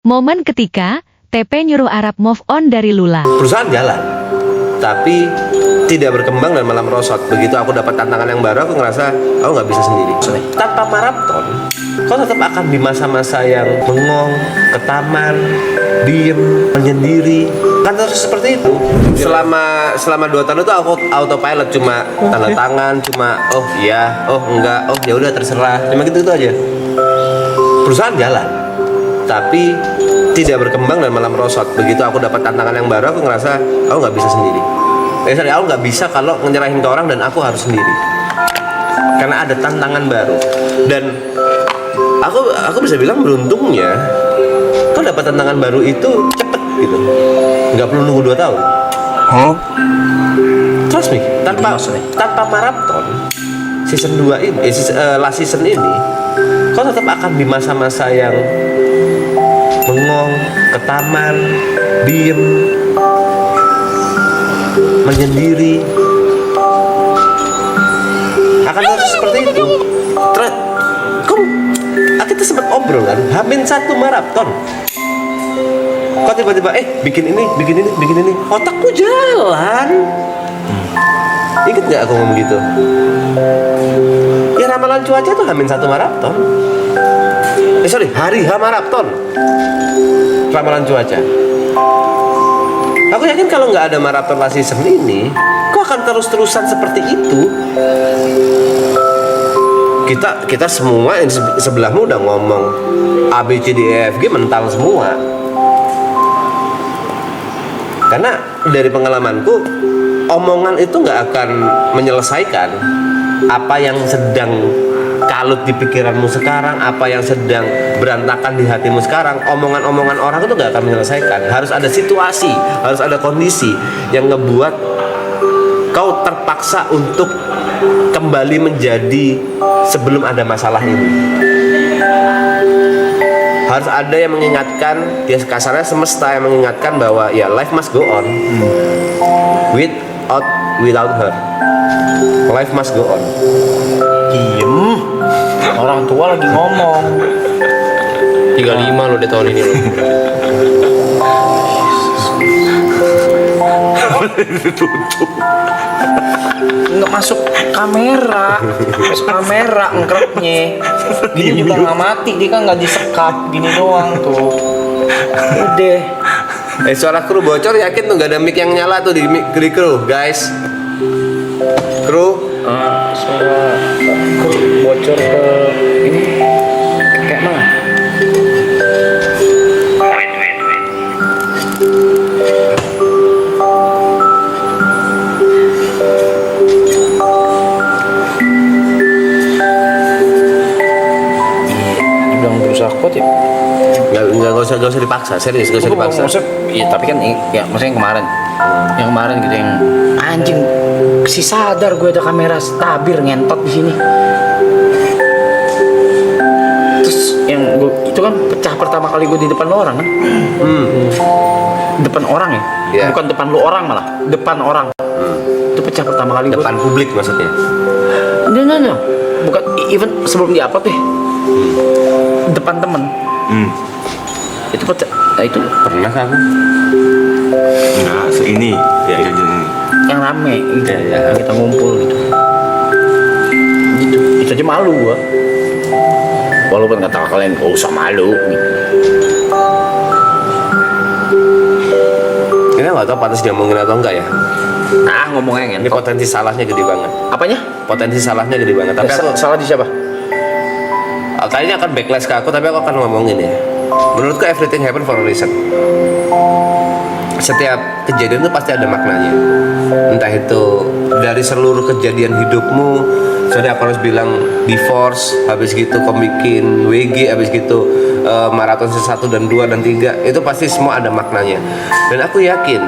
Momen ketika TP nyuruh Arab move on dari Lula. Perusahaan jalan, tapi tidak berkembang dan malah merosot. Begitu aku dapat tantangan yang baru, aku ngerasa aku nggak bisa sendiri. Tanpa maraton, kau tetap akan di masa-masa yang bengong, ke taman, diem, menyendiri. Kan terus seperti itu. Selama 2 tahun itu aku autopilot, cuma tanda tangan, cuma oh iya, oh enggak, oh ya udah terserah, cuma gitu aja. Perusahaan jalan, tapi tidak berkembang dan malah merosot. Begitu aku dapat tantangan yang baru, aku ngerasa aku nggak bisa sendiri. Aku nggak bisa kalau nyerahin ke orang dan aku harus sendiri. Karena ada tantangan baru. Dan aku bisa bilang beruntungnya, kau dapat tantangan baru itu cepet gitu. Nggak perlu nunggu 2 tahun. Trust me, tanpa maraton season 2 ini, last season ini, kau tetap akan di masa-masa yang bengong, ke taman, diem, menyendiri. Akan terus seperti itu. Kita sempat obrol kan, hamin 1 maraton. Kok tiba-tiba bikin ini, otakku jalan. Ingat nggak aku ngomong gitu? Ya ramalan cuaca tuh hamin 1 maraton. Hari H maraton. Ramalan cuaca. Aku yakin kalau nggak ada maraton last season ini, kok akan terus-terusan seperti itu. Kita semua yang sebelahmu udah ngomong A B C D E F G mental semua. Karena dari pengalamanku, omongan itu nggak akan menyelesaikan apa yang sedang kalut di pikiranmu sekarang, apa yang sedang berantakan di hatimu sekarang. Omongan-omongan orang itu gak akan menyelesaikan. Harus ada situasi, harus ada kondisi yang ngebuat kau terpaksa untuk kembali menjadi sebelum ada masalah ini. Harus ada yang mengingatkan, ya kasarnya semesta yang mengingatkan bahwa ya life must go on. Without her, life must go on. Diem. Orang tua lagi ngomong. 35 lo di tahun ini lo. Nggak masuk kamera ngkreknya. Gini juga nggak mati, dia kan nggak disekap gini doang tuh. Udah. Suara kru bocor, yakin tuh nggak ada mic yang nyala tuh di kru guys. Kru. Suara bocor ke ini kayak mana? Dibilang berusaha kuat ya? Gak usah dipaksa, serius gak usah dipaksa. Iya tapi kan ya maksudnya yang kemarin gitu yang anjing si sadar gue ada kamera tabir ngentot di sini. Terus yang gue, itu kan pecah pertama kali gue di depan lo orang kan? Depan orang ya? Yeah. Bukan depan lo orang malah, depan orang. Itu pecah pertama kali depan publik maksudnya? No. Bukan, even sebelum di upload deh. Depan temen. Itu pecah. Nah itu pernah kan aku? Enggak, ini ya ini. yang rame gitu. Ya. Kita ngumpul gitu. Itu aja malu gua. Walaupun kata kalian gak usah malu gitu. Ini gak tau pantas diomongin atau enggak ya. Nah ngomongnya Ini potensi salahnya gede banget. apanya? Potensi salahnya gede banget. Tapi aku Salah di siapa? kayaknya akan backlash ke aku, tapi aku akan ngomongin ya. Menurutku everything happen for a reason. Setiap kejadian itu pasti ada maknanya. Entah itu dari seluruh kejadian hidupmu. Sorry aku harus bilang divorce, habis gitu kau bikin WG, habis gitu maraton 1 dan 2 dan 3. Itu pasti semua ada maknanya. Dan aku yakin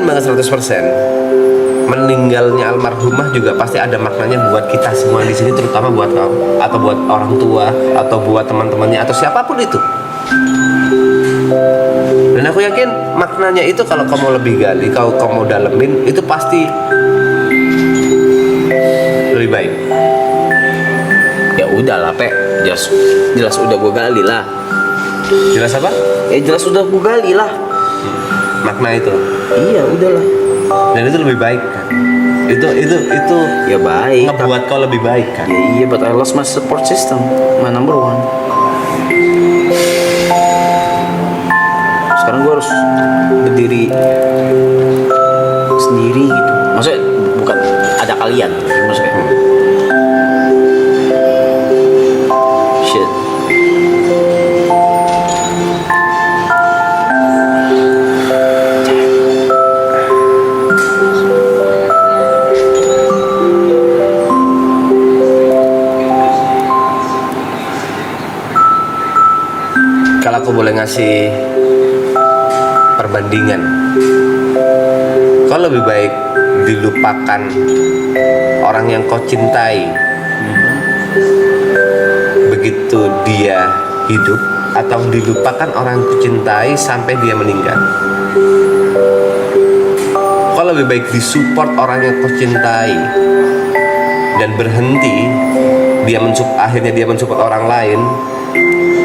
banget 100%, meninggalnya almarhumah juga pasti ada maknanya buat kita semua di sini, terutama buat kau atau buat orang tua atau buat teman-temannya atau siapapun itu. Dan aku yakin maknanya itu kalau kamu lebih gali, kalau kamu dalemin, itu pasti lebih baik. Ya udahlah, Pe. Jelas udah gue gali lah. Jelas apa? Jelas udah aku gali lah. Makna itu. Iya, udahlah. Dan itu lebih baik kan? Itu Ya baik. ngebuat kau lebih baik kan? Ya, iya, but I lost my support system, my number one. Sekarang gue harus berdiri sendiri gitu. Maksudnya bukan ada kalian, maksudnya. Shit. Kalau aku boleh ngasih perbandingan, kau lebih baik dilupakan orang yang kau cintai begitu dia hidup, atau dilupakan orang yang kau cintai sampai dia meninggal. Kau lebih baik disupport orang yang kau cintai dan berhenti akhirnya dia mensupport orang lain,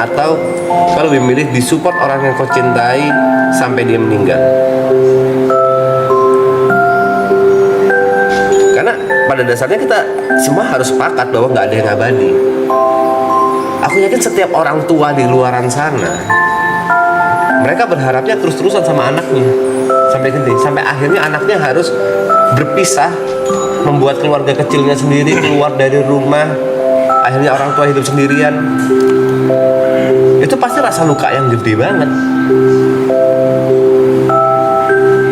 atau kau lebih milih disupport orang yang kau cintai sampai dia meninggal. Karena pada dasarnya kita semua harus sepakat bahwa nggak ada yang abadi. Aku yakin setiap orang tua di luaran sana, mereka berharapnya terus-terusan sama anaknya sampai gede, sampai akhirnya anaknya harus berpisah, membuat keluarga kecilnya sendiri, keluar dari rumah, akhirnya orang tua hidup sendirian. Itu pasti rasa luka yang gede banget.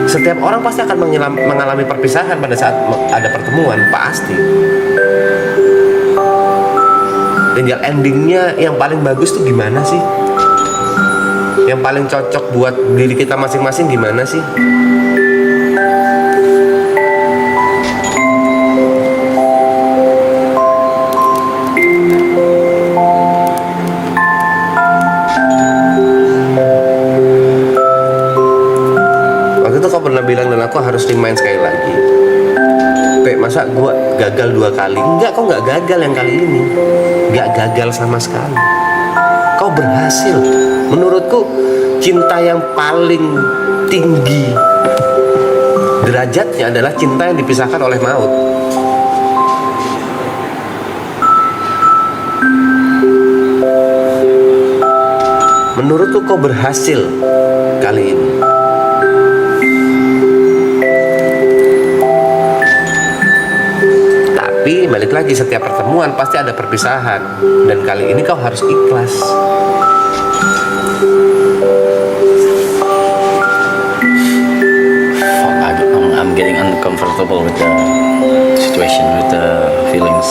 Setiap orang pasti akan mengalami perpisahan pada saat ada pertemuan, pasti. Tinggal endingnya yang paling bagus tuh gimana sih? Yang paling cocok buat diri kita masing-masing gimana sih? Kau pernah bilang dan aku harus remind sekali lagi, Pe, masa gua gagal 2 kali? Enggak, kau nggak gagal yang kali ini. Nggak gagal sama sekali. Kau berhasil. Menurutku cinta yang paling tinggi derajatnya adalah cinta yang dipisahkan oleh maut. Menurutku kau berhasil kali ini. Tapi balik lagi, setiap pertemuan pasti ada perpisahan, dan kali ini kau harus ikhlas. I'm getting uncomfortable with the situation, with the feelings.